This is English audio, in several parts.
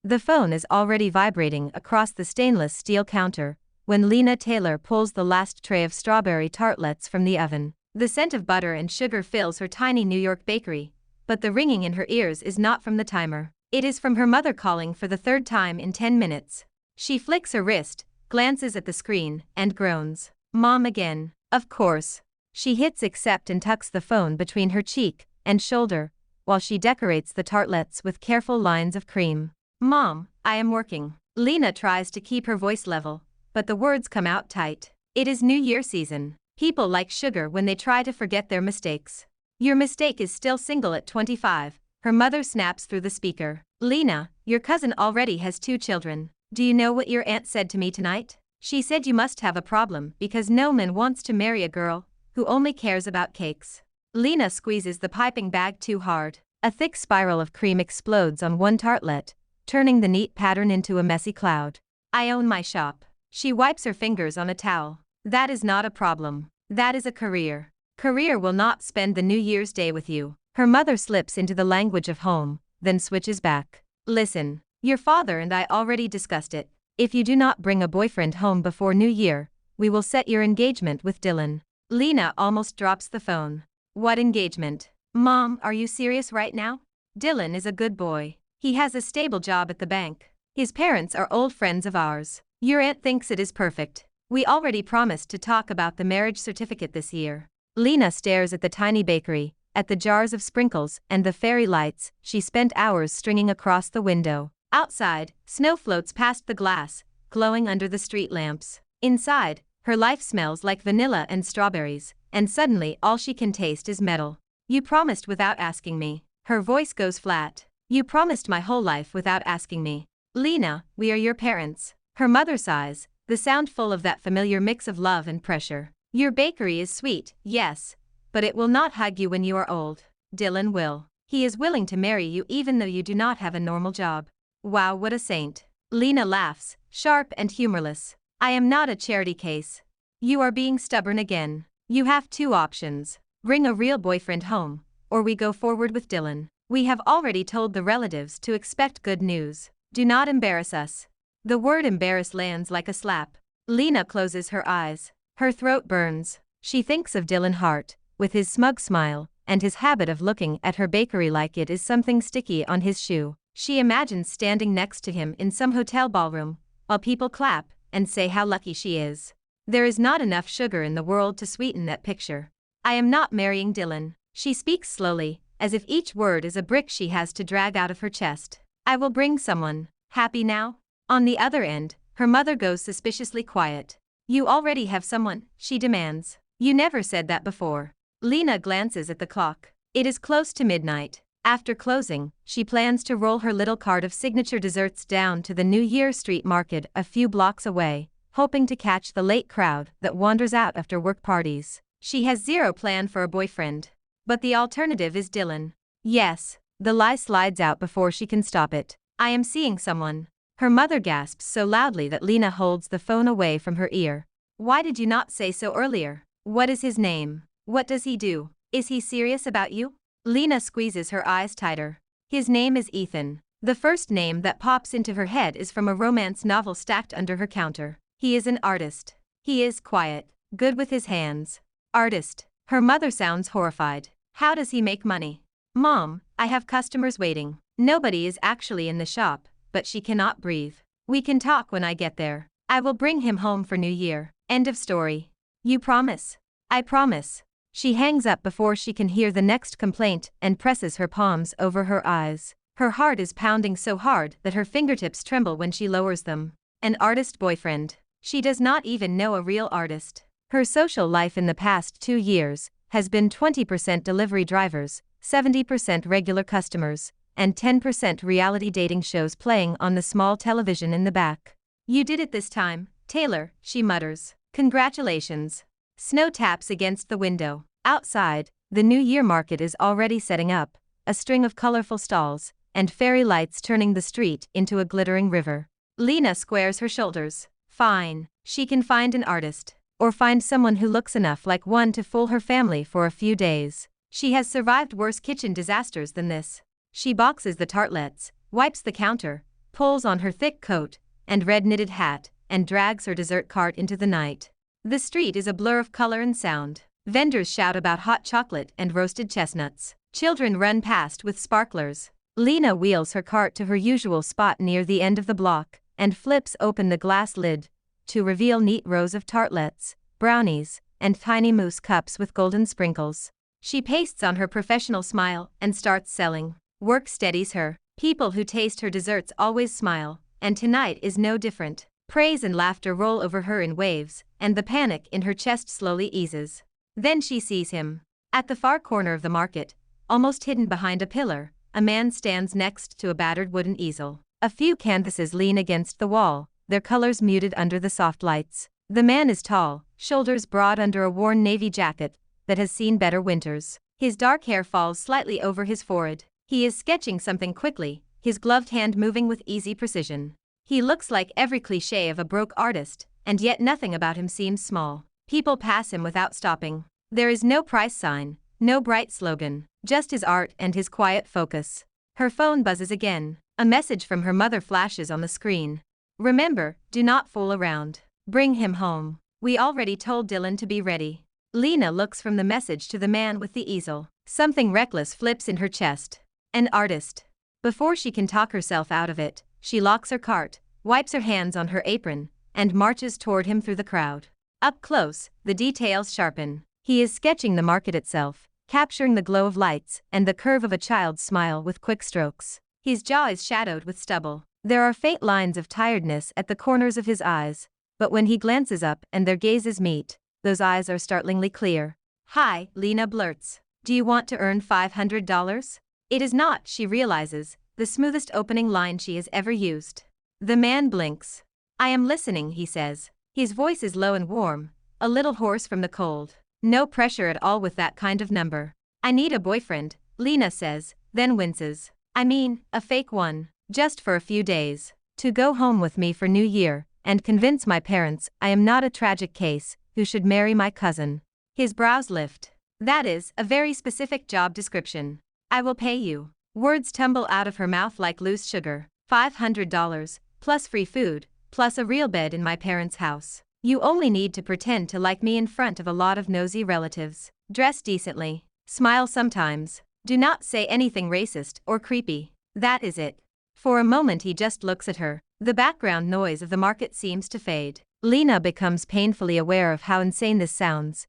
The phone is already vibrating across the stainless steel counter when Lena Taylor pulls the last tray of strawberry tartlets from the oven. The scent of butter and sugar fills her tiny New York bakery, but the ringing in her ears is not from the timer. It is from her mother calling for the third time in 10 minutes. She flicks her wrist, glances at the screen, and groans. Mom again. Of course. She hits accept and tucks the phone between her cheek and shoulder, while she decorates the tartlets with careful lines of cream. Mom, I am working. Lena tries to keep her voice level, but the words come out tight. It is New Year season. People like sugar when they try to forget their mistakes. Your mistake is still single at 25, her mother snaps through the speaker. Lena, your cousin already has 2 children. Do you know what your aunt said to me tonight? She said you must have a problem because no man wants to marry a girl who only cares about cakes. Lena squeezes the piping bag too hard. A thick spiral of cream explodes on one tartlet, turning the neat pattern into a messy cloud. I own my shop. She wipes her fingers on a towel. That is not a problem. That is a career. Career will not spend the New Year's Day with you. Her mother slips into the language of home, then switches back. Listen, your father and I already discussed it. If you do not bring a boyfriend home before New Year, we will set your engagement with Dylan. Lena almost drops the phone. What engagement? Mom, are you serious right now? Dylan is a good boy. He has a stable job at the bank. His parents are old friends of ours. Your aunt thinks it is perfect. We already promised to talk about the marriage certificate this year. Lena stares at the tiny bakery, at the jars of sprinkles and the fairy lights she spent hours stringing across the window. Outside, snow floats past the glass, glowing under the street lamps. Inside, her life smells like vanilla and strawberries, and suddenly all she can taste is metal. You promised without asking me. Her voice goes flat. You promised my whole life without asking me. Lena, we are your parents. Her mother sighs, the sound full of that familiar mix of love and pressure. Your bakery is sweet, yes, but it will not hug you when you are old. Dylan will. He is willing to marry you even though you do not have a normal job. Wow, what a saint. Lena laughs, sharp and humorless. I am not a charity case. You are being stubborn again. You have 2 options. Bring a real boyfriend home, or we go forward with Dylan. We have already told the relatives to expect good news. Do not embarrass us. The word embarrass lands like a slap. Lena closes her eyes. Her throat burns. She thinks of Dylan Hart, with his smug smile, and his habit of looking at her bakery like it is something sticky on his shoe. She imagines standing next to him in some hotel ballroom, while people clap and say how lucky she is. There is not enough sugar in the world to sweeten that picture. I am not marrying Dylan. She speaks slowly, as if each word is a brick she has to drag out of her chest. I will bring someone. Happy now? On the other end, her mother goes suspiciously quiet. You already have someone, she demands. You never said that before. Lena glances at the clock. It is close to midnight. After closing, she plans to roll her little cart of signature desserts down to the New Year Street Market a few blocks away, hoping to catch the late crowd that wanders out after work parties. She has 0 plan for a boyfriend. But the alternative is Dylan. Yes, the lie slides out before she can stop it. I am seeing someone. Her mother gasps so loudly that Lena holds the phone away from her ear. Why did you not say so earlier? What is his name? What does he do? Is he serious about you? Lena squeezes her eyes tighter. His name is Ethan. The first name that pops into her head is from a romance novel stacked under her counter. He is an artist. He is quiet, good with his hands. Artist. Her mother sounds horrified. How does he make money? Mom, I have customers waiting. Nobody is actually in the shop, but she cannot breathe. We can talk when I get there. I will bring him home for New Year. End of story. You promise? I promise. She hangs up before she can hear the next complaint and presses her palms over her eyes. Her heart is pounding so hard that her fingertips tremble when she lowers them. An artist boyfriend. She does not even know a real artist. Her social life in the past 2 years has been 20% delivery drivers, 70% regular customers, and 10% reality dating shows playing on the small television in the back. You did it this time, Taylor, she mutters. Congratulations. Snow taps against the window. Outside, the New Year market is already setting up, a string of colorful stalls, and fairy lights turning the street into a glittering river. Lena squares her shoulders. Fine, she can find an artist, or find someone who looks enough like one to fool her family for a few days. She has survived worse kitchen disasters than this. She boxes the tartlets, wipes the counter, pulls on her thick coat and red knitted hat, and drags her dessert cart into the night. The street is a blur of color and sound. Vendors shout about hot chocolate and roasted chestnuts. Children run past with sparklers. Lena wheels her cart to her usual spot near the end of the block, and flips open the glass lid to reveal neat rows of tartlets, brownies, and tiny mousse cups with golden sprinkles. She pastes on her professional smile and starts selling. Work steadies her. People who taste her desserts always smile, and tonight is no different. Praise and laughter roll over her in waves, and the panic in her chest slowly eases. Then she sees him. At the far corner of the market, almost hidden behind a pillar, a man stands next to a battered wooden easel. A few canvases lean against the wall, their colors muted under the soft lights. The man is tall, shoulders broad under a worn navy jacket that has seen better winters. His dark hair falls slightly over his forehead. He is sketching something quickly, his gloved hand moving with easy precision. He looks like every cliché of a broke artist, and yet nothing about him seems small. People pass him without stopping. There is no price sign, no bright slogan, just his art and his quiet focus. Her phone buzzes again. A message from her mother flashes on the screen. Remember, do not fool around. Bring him home. We already told Dylan to be ready. Lena looks from the message to the man with the easel. Something reckless flips in her chest. An artist. Before she can talk herself out of it, she locks her cart, wipes her hands on her apron, and marches toward him through the crowd. Up close, the details sharpen. He is sketching the market itself, capturing the glow of lights and the curve of a child's smile with quick strokes. His jaw is shadowed with stubble. There are faint lines of tiredness at the corners of his eyes, but when he glances up and their gazes meet, those eyes are startlingly clear. "Hi," Lena blurts. "Do you want to earn $500? It is not, she realizes, the smoothest opening line she has ever used. The man blinks. "I am listening," he says. His voice is low and warm, a little hoarse from the cold. No pressure at all with that kind of number. "I need a boyfriend," Lena says, then winces. "I mean, a fake one. Just for a few days. To go home with me for New Year, and convince my parents I am not a tragic case, who should marry my cousin." His brows lift. That is a very specific job description. "I will pay you." Words tumble out of her mouth like loose sugar. $500, plus free food, plus a real bed in my parents' house. You only need to pretend to like me in front of a lot of nosy relatives. Dress decently. Smile sometimes. Do not say anything racist or creepy. That is it. For a moment he just looks at her. The background noise of the market seems to fade. Lena becomes painfully aware of how insane this sounds.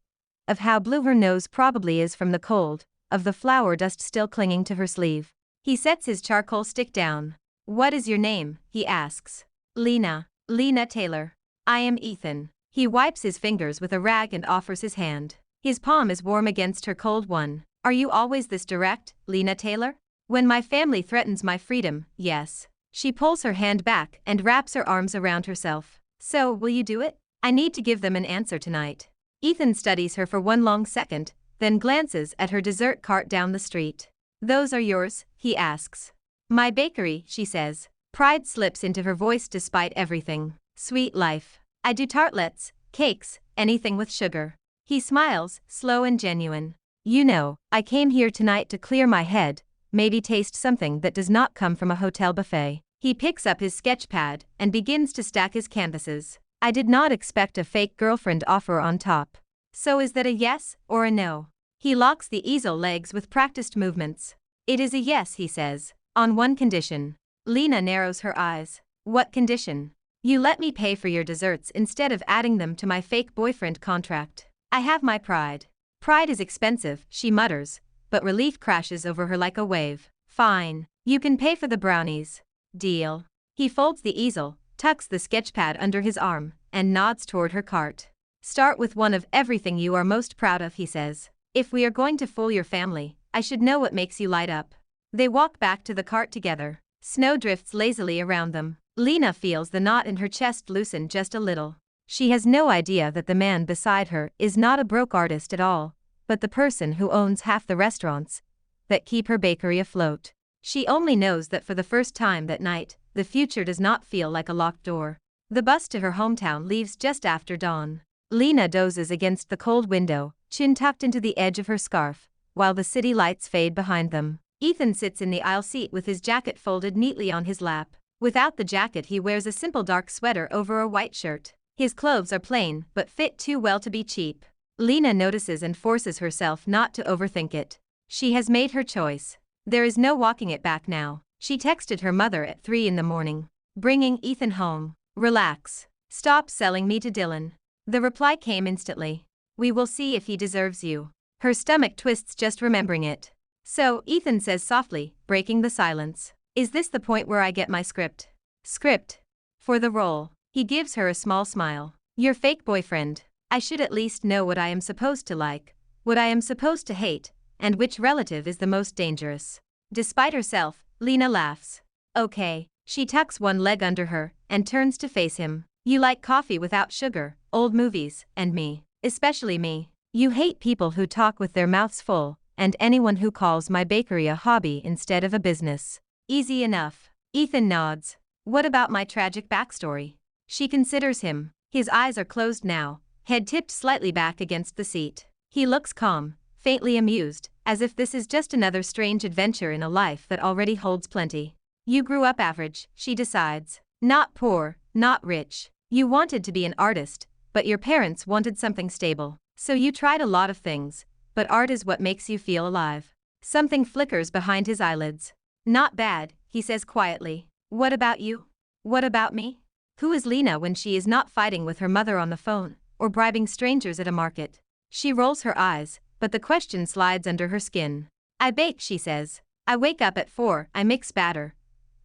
Of how blue her nose probably is from the cold. Of the flour dust still clinging to her sleeve. He sets his charcoal stick down. "What is your name?" he asks. "Lena. Lena Taylor." "I am Ethan." He wipes his fingers with a rag and offers his hand. His palm is warm against her cold one. "Are you always this direct, Lena Taylor?" "When my family threatens my freedom, yes." She pulls her hand back and wraps her arms around herself. "So, will you do it? I need to give them an answer tonight." Ethan studies her for one long second, then glances at her dessert cart down the street. "Those are yours?" he asks. "My bakery," she says. Pride slips into her voice despite everything. "Sweet life. I do tartlets, cakes, anything with sugar." He smiles, slow and genuine. "You know, I came here tonight to clear my head, maybe taste something that does not come from a hotel buffet." He picks up his sketch pad and begins to stack his canvases. "I did not expect a fake girlfriend offer on top. So is that a yes or a no?" He locks the easel legs with practiced movements. "It is a yes," he says, "on one condition." Lena narrows her eyes. "What condition?" "You let me pay for your desserts instead of adding them to my fake boyfriend contract. I have my pride." "Pride is expensive," she mutters, but relief crashes over her like a wave. "Fine. You can pay for the brownies. Deal." He folds the easel, tucks the sketchpad under his arm, and nods toward her cart. "Start with one of everything you are most proud of," he says. "If we are going to fool your family, I should know what makes you light up." They walk back to the cart together. Snow drifts lazily around them. Lena feels the knot in her chest loosen just a little. She has no idea that the man beside her is not a broke artist at all, but the person who owns half the restaurants that keep her bakery afloat. She only knows that for the first time that night, the future does not feel like a locked door. The bus to her hometown leaves just after dawn. Lena dozes against the cold window, chin tucked into the edge of her scarf, while the city lights fade behind them. Ethan sits in the aisle seat with his jacket folded neatly on his lap. Without the jacket, he wears a simple dark sweater over a white shirt. His clothes are plain but fit too well to be cheap. Lena notices and forces herself not to overthink it. She has made her choice. There is no walking it back now. She texted her mother at 3 in the morning. Bringing Ethan home. Relax. Stop selling me to Dylan. The reply came instantly. We will see if he deserves you. Her stomach twists just remembering it. So, Ethan says softly, breaking the silence. Is this the point where I get my script? Script? For the role. He gives her a small smile. Your fake boyfriend. I should at least know what I am supposed to like, what I am supposed to hate, and which relative is the most dangerous. Despite herself, Lena laughs. Okay. She tucks one leg under her and turns to face him. You like coffee without sugar, old movies, and me. Especially me. You hate people who talk with their mouths full, and anyone who calls my bakery a hobby instead of a business. Easy enough. Ethan nods. What about my tragic backstory? She considers him. His eyes are closed now, head tipped slightly back against the seat. He looks calm, faintly amused, as if this is just another strange adventure in a life that already holds plenty. You grew up average, she decides. Not poor, not rich. You wanted to be an artist, but your parents wanted something stable. So you tried a lot of things, but art is what makes you feel alive. Something flickers behind his eyelids. Not bad, he says quietly. What about you? What about me? Who is Lena when she is not fighting with her mother on the phone, or bribing strangers at a market? She rolls her eyes, but the question slides under her skin. I bake, she says. I wake up at 4, I mix batter.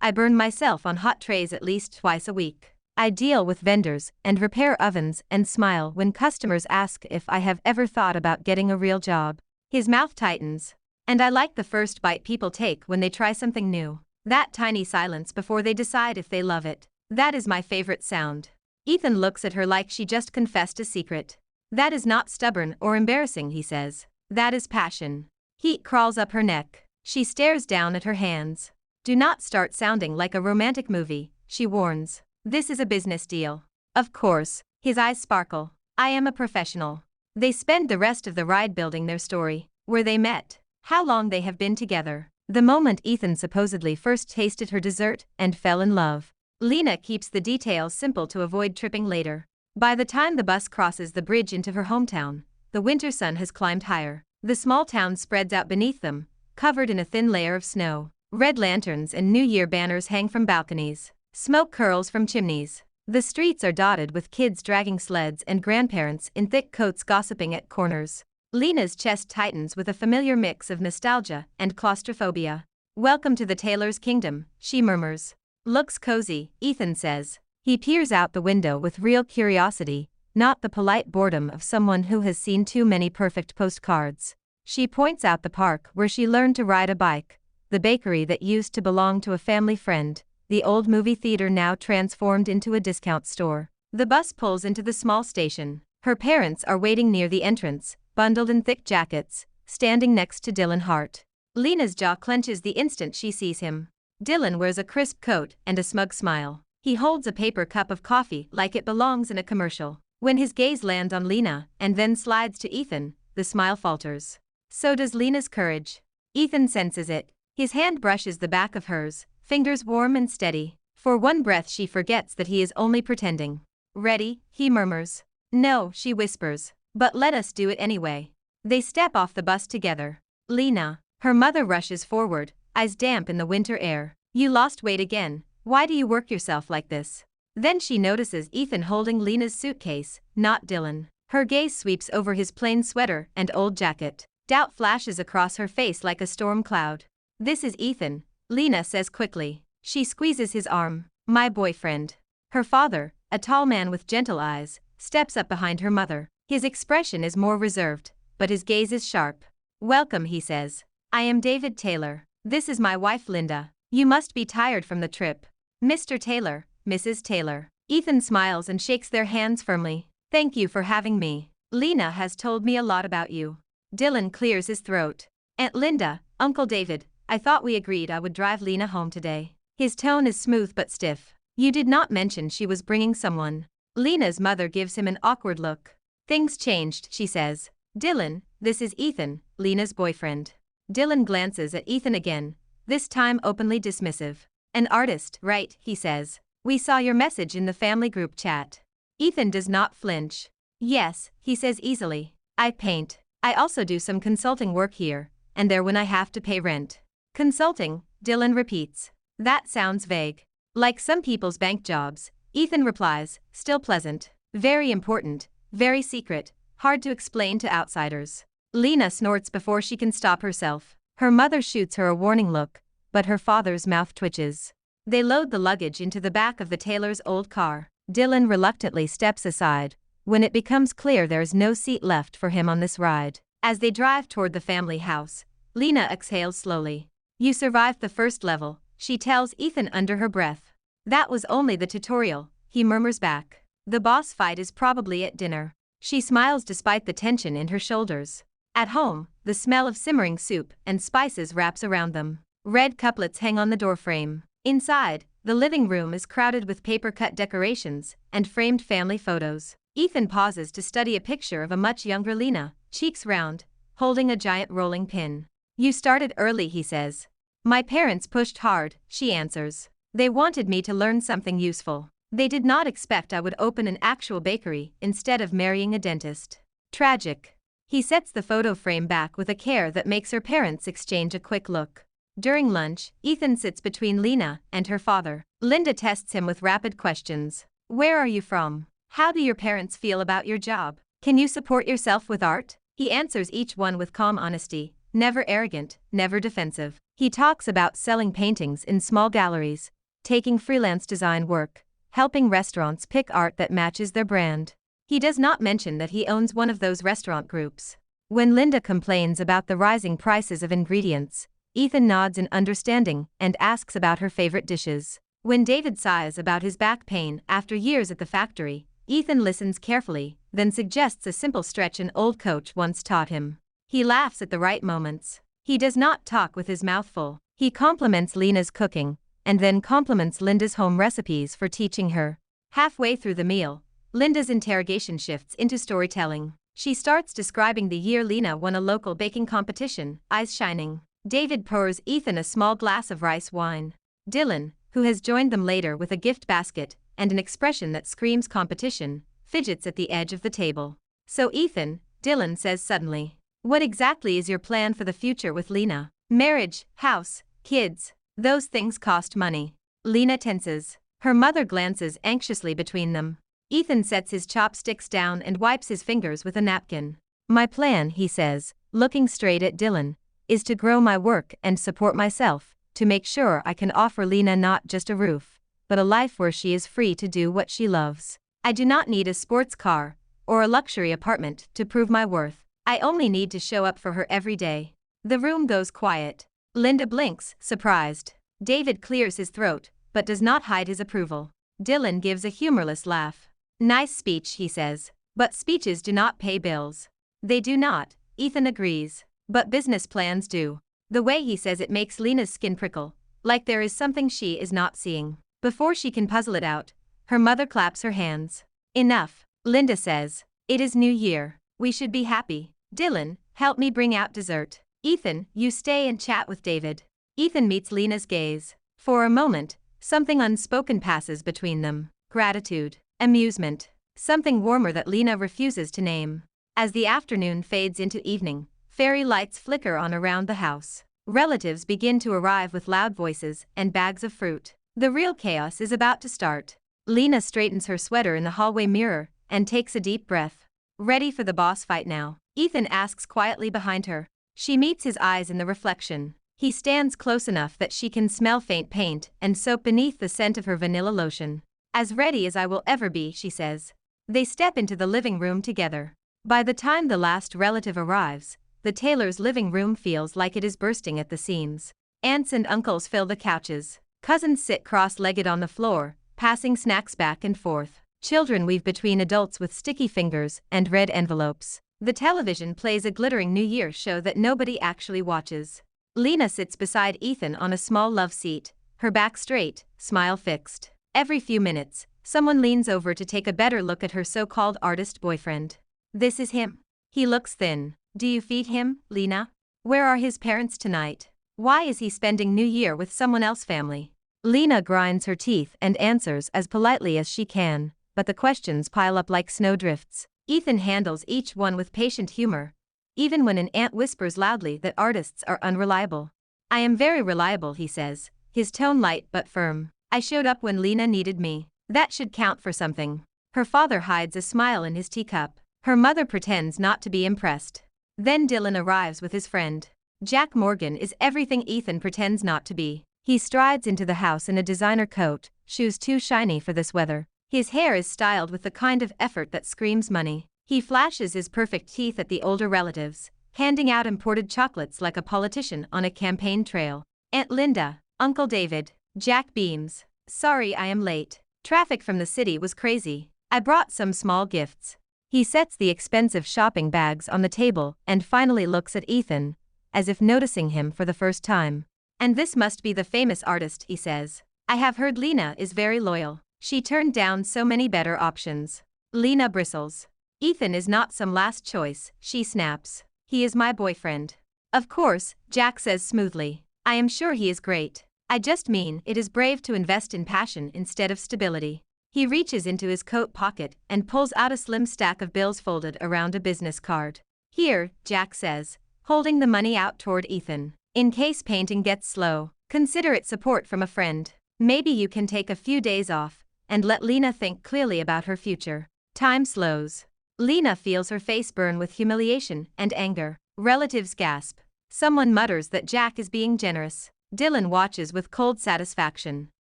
I burn myself on hot trays at least twice a week. I deal with vendors and repair ovens and smile when customers ask if I have ever thought about getting a real job. His mouth tightens. And I like the first bite people take when they try something new. That tiny silence before they decide if they love it. That is my favorite sound. Ethan looks at her like she just confessed a secret. That is not stubborn or embarrassing, he says. That is passion. Heat crawls up her neck. She stares down at her hands. Do not start sounding like a romantic movie, she warns. This is a business deal. Of course. His eyes sparkle. I am a professional. They spend the rest of the ride building their story, where they met, how long they have been together, the moment Ethan supposedly first tasted her dessert and fell in love. Lena keeps the details simple to avoid tripping later. By the time the bus crosses the bridge into her hometown, the winter sun has climbed higher. The small town spreads out beneath them, covered in a thin layer of snow. Red lanterns and New Year banners hang from balconies. Smoke curls from chimneys. The streets are dotted with kids dragging sleds and grandparents in thick coats gossiping at corners. Lena's chest tightens with a familiar mix of nostalgia and claustrophobia. Welcome to the Taylor's kingdom, she murmurs. Looks cozy, Ethan says. He peers out the window with real curiosity, not the polite boredom of someone who has seen too many perfect postcards. She points out the park where she learned to ride a bike, the bakery that used to belong to a family friend, the old movie theater now transformed into a discount store. The bus pulls into the small station. Her parents are waiting near the entrance, bundled in thick jackets, standing next to Dylan Hart. Lena's jaw clenches the instant she sees him. Dylan wears a crisp coat and a smug smile. He holds a paper cup of coffee like it belongs in a commercial. When his gaze lands on Lena and then slides to Ethan, the smile falters. So does Lena's courage. Ethan senses it. His hand brushes the back of hers, fingers warm and steady. For one breath she forgets that he is only pretending. Ready, he murmurs. No, she whispers. But let us do it anyway. They step off the bus together. Lena, her mother rushes forward, eyes damp in the winter air. You lost weight again. Why do you work yourself like this? Then she notices Ethan holding Lena's suitcase, not Dylan. Her gaze sweeps over his plain sweater and old jacket. Doubt flashes across her face like a storm cloud. This is Ethan, Lena says quickly. She squeezes his arm. My boyfriend. Her father, a tall man with gentle eyes, steps up behind her mother. His expression is more reserved, but his gaze is sharp. Welcome, he says. I am David Taylor. This is my wife Linda. You must be tired from the trip. Mr. Taylor, Mrs. Taylor. Ethan smiles and shakes their hands firmly. Thank you for having me. Lena has told me a lot about you. Dylan clears his throat. Aunt Linda, Uncle David, I thought we agreed I would drive Lena home today. His tone is smooth but stiff. You did not mention she was bringing someone. Lena's mother gives him an awkward look. Things changed, she says. Dylan, this is Ethan, Lena's boyfriend. Dylan glances at Ethan again, this time openly dismissive. An artist, right, he says. We saw your message in the family group chat. Ethan does not flinch. Yes, he says easily. I paint. I also do some consulting work here and there when I have to pay rent. Consulting, Dylan repeats. That sounds vague. Like some people's bank jobs, Ethan replies, still pleasant. Very important, very secret, hard to explain to outsiders. Lena snorts before she can stop herself. Her mother shoots her a warning look, but her father's mouth twitches. They load the luggage into the back of the tailor's old car. Dylan reluctantly steps aside when it becomes clear there's no seat left for him on this ride. As they drive toward the family house, Lena exhales slowly. You survived the first level, she tells Ethan under her breath. That was only the tutorial, he murmurs back. The boss fight is probably at dinner. She smiles despite the tension in her shoulders. At home, the smell of simmering soup and spices wraps around them. Red couplets hang on the doorframe. Inside, the living room is crowded with paper-cut decorations and framed family photos. Ethan pauses to study a picture of a much younger Lena, cheeks round, holding a giant rolling pin. You started early, he says. My parents pushed hard, she answers. They wanted me to learn something useful. They did not expect I would open an actual bakery instead of marrying a dentist. Tragic. He sets the photo frame back with a care that makes her parents exchange a quick look. During lunch, Ethan sits between Lena and her father. Linda tests him with rapid questions. Where are you from? How do your parents feel about your job? Can you support yourself with art? He answers each one with calm honesty, never arrogant, never defensive. He talks about selling paintings in small galleries, taking freelance design work, helping restaurants pick art that matches their brand. He does not mention that he owns one of those restaurant groups. When Linda complains about the rising prices of ingredients, Ethan nods in understanding and asks about her favorite dishes. When David sighs about his back pain after years at the factory, Ethan listens carefully, then suggests a simple stretch an old coach once taught him. He laughs at the right moments. He does not talk with his mouth full. He compliments Lena's cooking, and then compliments Linda's home recipes for teaching her. Halfway through the meal, Linda's interrogation shifts into storytelling. She starts describing the year Lena won a local baking competition, eyes shining. David pours Ethan a small glass of rice wine. Dylan, who has joined them later with a gift basket and an expression that screams competition, fidgets at the edge of the table. So Ethan, Dylan says suddenly, what exactly is your plan for the future with Lena? Marriage, house, kids, those things cost money. Lena tenses. Her mother glances anxiously between them. Ethan sets his chopsticks down and wipes his fingers with a napkin. My plan, he says, looking straight at Dylan, is to grow my work and support myself, to make sure I can offer Lena not just a roof, but a life where she is free to do what she loves. I do not need a sports car or a luxury apartment to prove my worth. I only need to show up for her every day. The room goes quiet. Linda blinks, surprised. David clears his throat, but does not hide his approval. Dylan gives a humorless laugh. Nice speech, he says. But speeches do not pay bills. They do not, Ethan agrees. But business plans do. The way he says it makes Lena's skin prickle, like there is something she is not seeing. Before she can puzzle it out, her mother claps her hands. Enough, Linda says. It is New Year. We should be happy. Dylan, help me bring out dessert. Ethan, you stay and chat with David. Ethan meets Lena's gaze. For a moment, something unspoken passes between them. Gratitude, amusement, something warmer that Lena refuses to name. As the afternoon fades into evening, fairy lights flicker on around the house. Relatives begin to arrive with loud voices and bags of fruit. The real chaos is about to start. Lena straightens her sweater in the hallway mirror and takes a deep breath. Ready for the boss fight now? Ethan asks quietly behind her. She meets his eyes in the reflection. He stands close enough that she can smell faint paint and soap beneath the scent of her vanilla lotion. As ready as I will ever be, she says. They step into the living room together. By the time the last relative arrives, the Taylor's living room feels like it is bursting at the seams. Aunts and uncles fill the couches. Cousins sit cross-legged on the floor, passing snacks back and forth. Children weave between adults with sticky fingers and red envelopes. The television plays a glittering New Year show that nobody actually watches. Lena sits beside Ethan on a small love seat, her back straight, smile fixed. Every few minutes, someone leans over to take a better look at her so-called artist boyfriend. This is him. He looks thin. Do you feed him, Lena? Where are his parents tonight? Why is he spending New Year with someone else's family? Lena grinds her teeth and answers as politely as she can, but the questions pile up like snowdrifts. Ethan handles each one with patient humor, even when an aunt whispers loudly that artists are unreliable. I am very reliable, he says, his tone light but firm. I showed up when Lena needed me. That should count for something. Her father hides a smile in his teacup. Her mother pretends not to be impressed. Then Dylan arrives with his friend. Jack Morgan is everything Ethan pretends not to be. He strides into the house in a designer coat, shoes too shiny for this weather. His hair is styled with the kind of effort that screams money. He flashes his perfect teeth at the older relatives, handing out imported chocolates like a politician on a campaign trail. Aunt Linda, Uncle David. Jack beams. Sorry I am late. Traffic from the city was crazy. I brought some small gifts. He sets the expensive shopping bags on the table and finally looks at Ethan, as if noticing him for the first time. And this must be the famous artist, he says. I have heard Lena is very loyal. She turned down so many better options. Lena bristles. Ethan is not some last choice, she snaps. He is my boyfriend. Of course, Jack says smoothly. I am sure he is great. I just mean it is brave to invest in passion instead of stability. He reaches into his coat pocket and pulls out a slim stack of bills folded around a business card. Here, Jack says, holding the money out toward Ethan. In case painting gets slow, consider it support from a friend. Maybe you can take a few days off and let Lena think clearly about her future. Time slows. Lena feels her face burn with humiliation and anger. Relatives gasp. Someone mutters that Jack is being generous. Dylan watches with cold satisfaction.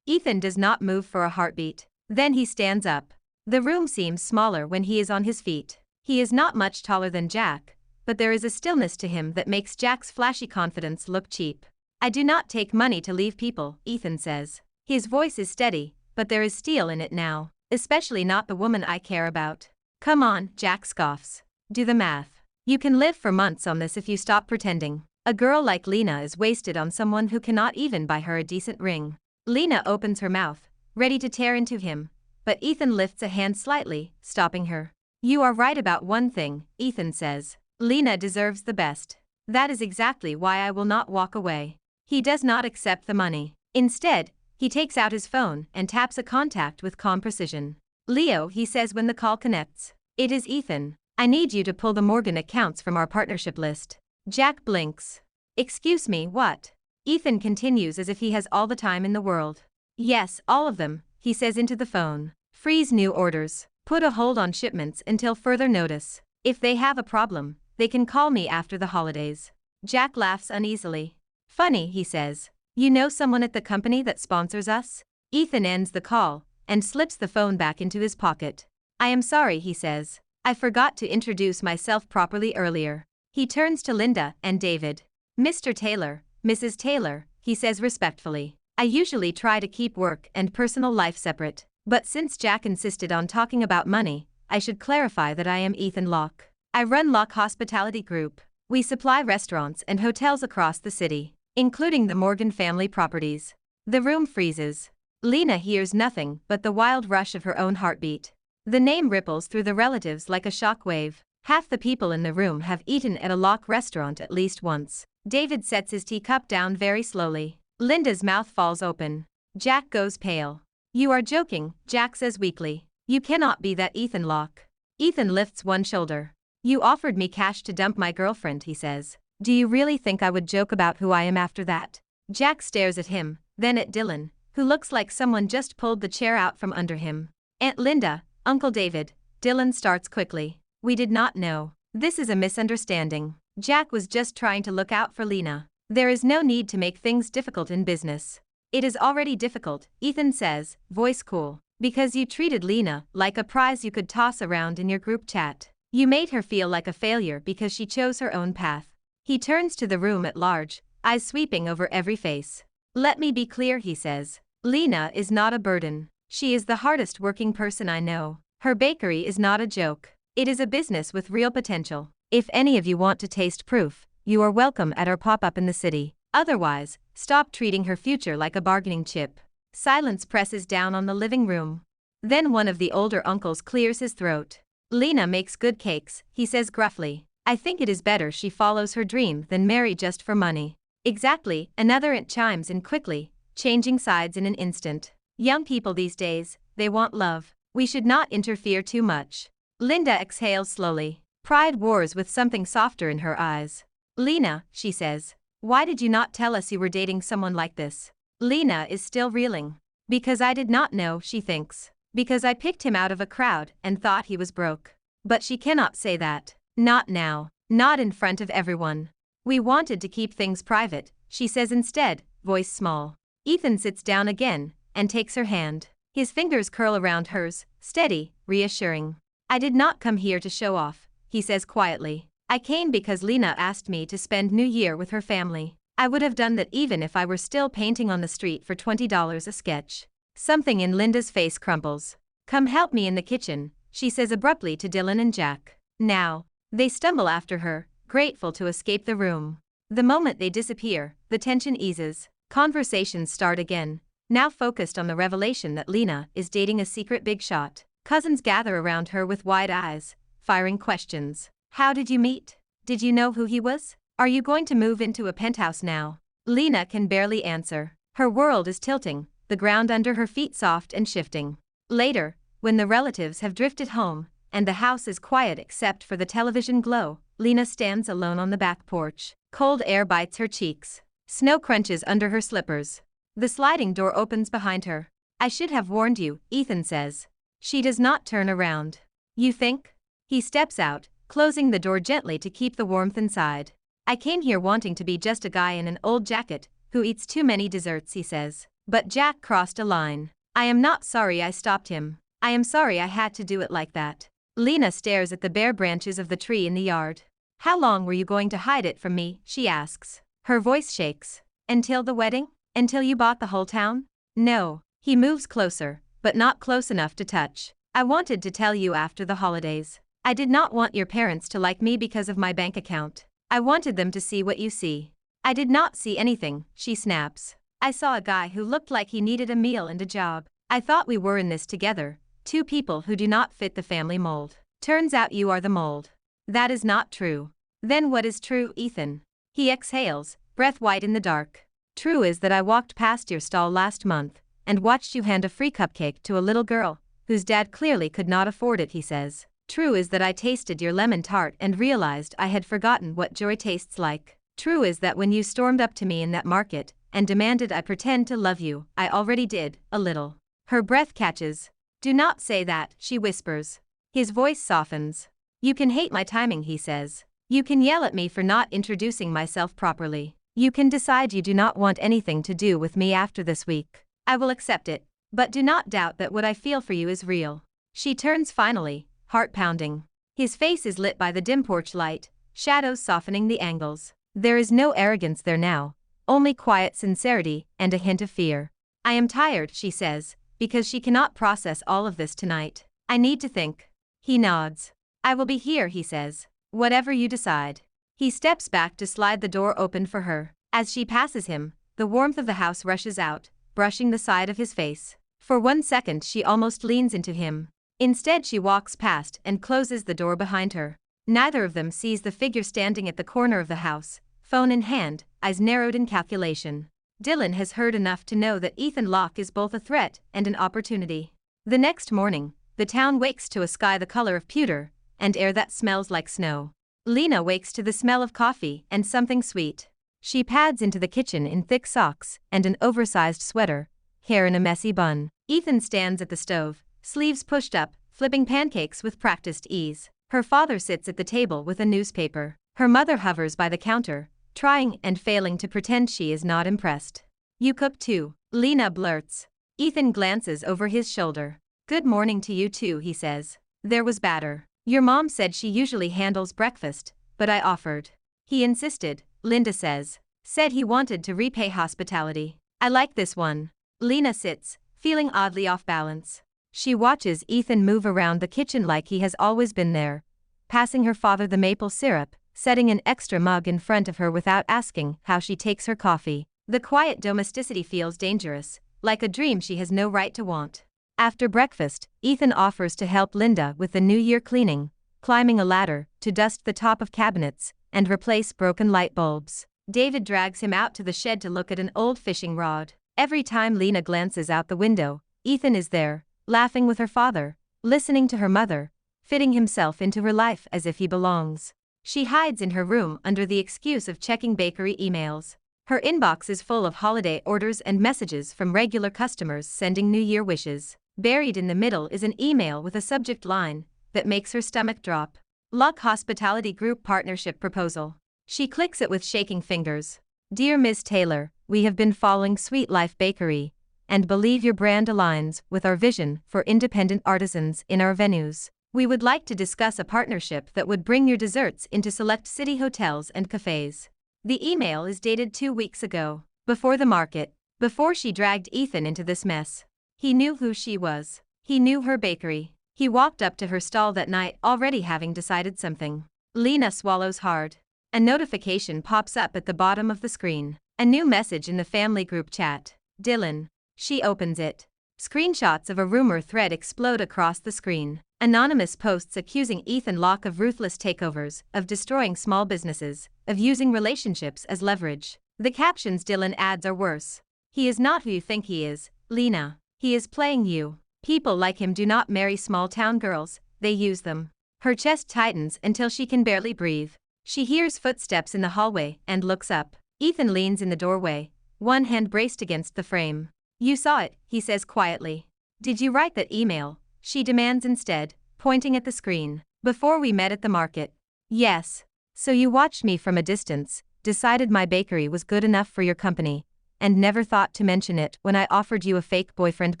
Ethan does not move for a heartbeat. Then he stands up. The room seems smaller when he is on his feet. He is not much taller than Jack, but there is a stillness to him that makes Jack's flashy confidence look cheap. I do not take money to leave people, Ethan says. His voice is steady, but there is steel in it now, especially not the woman I care about. Come on, Jack scoffs. Do the math. You can live for months on this if you stop pretending. A girl like Lena is wasted on someone who cannot even buy her a decent ring. Lena opens her mouth, ready to tear into him, but Ethan lifts a hand slightly, stopping her. You are right about one thing, Ethan says. Lena deserves the best. That is exactly why I will not walk away. He does not accept the money. Instead, he takes out his phone and taps a contact with calm precision. Leo, he says when the call connects. It is Ethan. I need you to pull the Morgan accounts from our partnership list. Jack blinks. Excuse me, what? Ethan continues as if he has all the time in the world. Yes, all of them, he says into the phone. Freeze new orders. Put a hold on shipments until further notice. If they have a problem, they can call me after the holidays. Jack laughs uneasily. Funny, he says. You know someone at the company that sponsors us? Ethan ends the call and slips the phone back into his pocket. I am sorry, he says. I forgot to introduce myself properly earlier. He turns to Linda and David. Mr. Taylor, Mrs. Taylor, he says respectfully. I usually try to keep work and personal life separate, but since Jack insisted on talking about money, I should clarify that I am Ethan Locke. I run Locke Hospitality Group. We supply restaurants and hotels across the city, including the Morgan family properties. The room freezes. Lena hears nothing but the wild rush of her own heartbeat. The name ripples through the relatives like a shock wave. Half the people in the room have eaten at a Locke restaurant at least once. David sets his teacup down very slowly. Linda's mouth falls open. Jack goes pale. You are joking, Jack says weakly. You cannot be that Ethan Locke. Ethan lifts one shoulder. You offered me cash to dump my girlfriend, he says. Do you really think I would joke about who I am after that? Jack stares at him, then at Dylan, who looks like someone just pulled the chair out from under him. Aunt Linda, Uncle David, Dylan starts quickly. We did not know. This is a misunderstanding. Jack was just trying to look out for Lena. There is no need to make things difficult in business. It is already difficult, Ethan says, voice cool, because you treated Lena like a prize you could toss around in your group chat. You made her feel like a failure because she chose her own path. He turns to the room at large, eyes sweeping over every face. Let me be clear, he says. Lena is not a burden. She is the hardest working person I know. Her bakery is not a joke. It is a business with real potential. If any of you want to taste proof, you are welcome at our pop-up in the city. Otherwise, stop treating her future like a bargaining chip. Silence presses down on the living room. Then one of the older uncles clears his throat. Lena makes good cakes, he says gruffly. I think it is better she follows her dream than marry just for money. Exactly, another aunt chimes in quickly, changing sides in an instant. Young people these days, they want love. We should not interfere too much. Linda exhales slowly. Pride wars with something softer in her eyes. Lena, she says, why did you not tell us you were dating someone like this? Lena is still reeling. Because I did not know, she thinks. Because I picked him out of a crowd and thought he was broke. But she cannot say that. Not now. Not in front of everyone. We wanted to keep things private, she says instead, voice small. Ethan sits down again and takes her hand. His fingers curl around hers, steady, reassuring. I did not come here to show off, he says quietly. I came because Lena asked me to spend New Year with her family. I would have done that even if I were still painting on the street for $20 a sketch. Something in Linda's face crumples. Come help me in the kitchen, she says abruptly to Dylan and Jack. Now. They stumble after her, grateful to escape the room. The moment they disappear, the tension eases. Conversations start again, now focused on the revelation that Lena is dating a secret big shot. Cousins gather around her with wide eyes, firing questions. How did you meet? Did you know who he was? Are you going to move into a penthouse now? Lena can barely answer. Her world is tilting, the ground under her feet soft and shifting. Later, when the relatives have drifted home, and the house is quiet except for the television glow, Lena stands alone on the back porch. Cold air bites her cheeks. Snow crunches under her slippers. The sliding door opens behind her. I should have warned you, Ethan says. She does not turn around. You think? He steps out, closing the door gently to keep the warmth inside. I came here wanting to be just a guy in an old jacket, who eats too many desserts, he says. But Jack crossed a line. I am not sorry I stopped him. I am sorry I had to do it like that. Lena stares at the bare branches of the tree in the yard. How long were you going to hide it from me, she asks. Her voice shakes. Until the wedding? Until you bought the whole town? No. He moves closer, but not close enough to touch. I wanted to tell you after the holidays. I did not want your parents to like me because of my bank account. I wanted them to see what you see. I did not see anything, she snaps. I saw a guy who looked like he needed a meal and a job. I thought we were in this together. Two people who do not fit the family mold. Turns out you are the mold. That is not true. Then what is true, Ethan? He exhales, breath white in the dark. True is that I walked past your stall last month and watched you hand a free cupcake to a little girl whose dad clearly could not afford it, he says. True is that I tasted your lemon tart and realized I had forgotten what joy tastes like. True is that when you stormed up to me in that market and demanded I pretend to love you, I already did, a little. Her breath catches. Do not say that, she whispers. His voice softens. You can hate my timing, he says. You can yell at me for not introducing myself properly. You can decide you do not want anything to do with me after this week. I will accept it, but do not doubt that what I feel for you is real. She turns finally, heart pounding. His face is lit by the dim porch light, shadows softening the angles. There is no arrogance there now, only quiet sincerity and a hint of fear. I am tired, she says, because she cannot process all of this tonight. I need to think. He nods. I will be here, he says. Whatever you decide. He steps back to slide the door open for her. As she passes him, the warmth of the house rushes out, brushing the side of his face. For 1 second she almost leans into him. Instead she walks past and closes the door behind her. Neither of them sees the figure standing at the corner of the house, phone in hand, eyes narrowed in calculation. Dylan has heard enough to know that Ethan Locke is both a threat and an opportunity. The next morning, the town wakes to a sky the color of pewter, and air that smells like snow. Lena wakes to the smell of coffee and something sweet. She pads into the kitchen in thick socks and an oversized sweater, hair in a messy bun. Ethan stands at the stove, sleeves pushed up, flipping pancakes with practiced ease. Her father sits at the table with a newspaper. Her mother hovers by the counter, trying and failing to pretend she is not impressed. You cook too, Lena blurts. Ethan glances over his shoulder. Good morning to you too, he says. There was batter. Your mom said she usually handles breakfast, but I offered. He insisted, Linda says. Said he wanted to repay hospitality. I like this one. Lena sits, feeling oddly off balance. She watches Ethan move around the kitchen like he has always been there, passing her father the maple syrup, setting an extra mug in front of her without asking how she takes her coffee. The quiet domesticity feels dangerous, like a dream she has no right to want. After breakfast, Ethan offers to help Linda with the New Year cleaning, climbing a ladder to dust the top of cabinets and replace broken light bulbs. David drags him out to the shed to look at an old fishing rod. Every time Lena glances out the window, Ethan is there, laughing with her father, listening to her mother, fitting himself into her life as if he belongs. She hides in her room under the excuse of checking bakery emails. Her inbox is full of holiday orders and messages from regular customers sending New Year wishes. Buried in the middle is an email with a subject line that makes her stomach drop. Luck Hospitality Group Partnership Proposal. She clicks it with shaking fingers. Dear Ms. Taylor, we have been following Sweet Life Bakery and believe your brand aligns with our vision for independent artisans in our venues. We would like to discuss a partnership that would bring your desserts into select city hotels and cafes. The email is dated 2 weeks ago, before the market, before she dragged Ethan into this mess. He knew who she was. He knew her bakery. He walked up to her stall that night already having decided something. Lena swallows hard. A notification pops up at the bottom of the screen. A new message in the family group chat. Dylan. She opens it. Screenshots of a rumor thread explode across the screen. Anonymous posts accusing Ethan Locke of ruthless takeovers, of destroying small businesses, of using relationships as leverage. The captions Dylan adds are worse. He is not who you think he is, Lena. He is playing you. People like him do not marry small-town girls, they use them. Her chest tightens until she can barely breathe. She hears footsteps in the hallway and looks up. Ethan leans in the doorway, one hand braced against the frame. You saw it, he says quietly. Did you write that email? She demands instead, pointing at the screen. Before we met at the market. Yes. So you watched me from a distance, decided my bakery was good enough for your company, and never thought to mention it when I offered you a fake boyfriend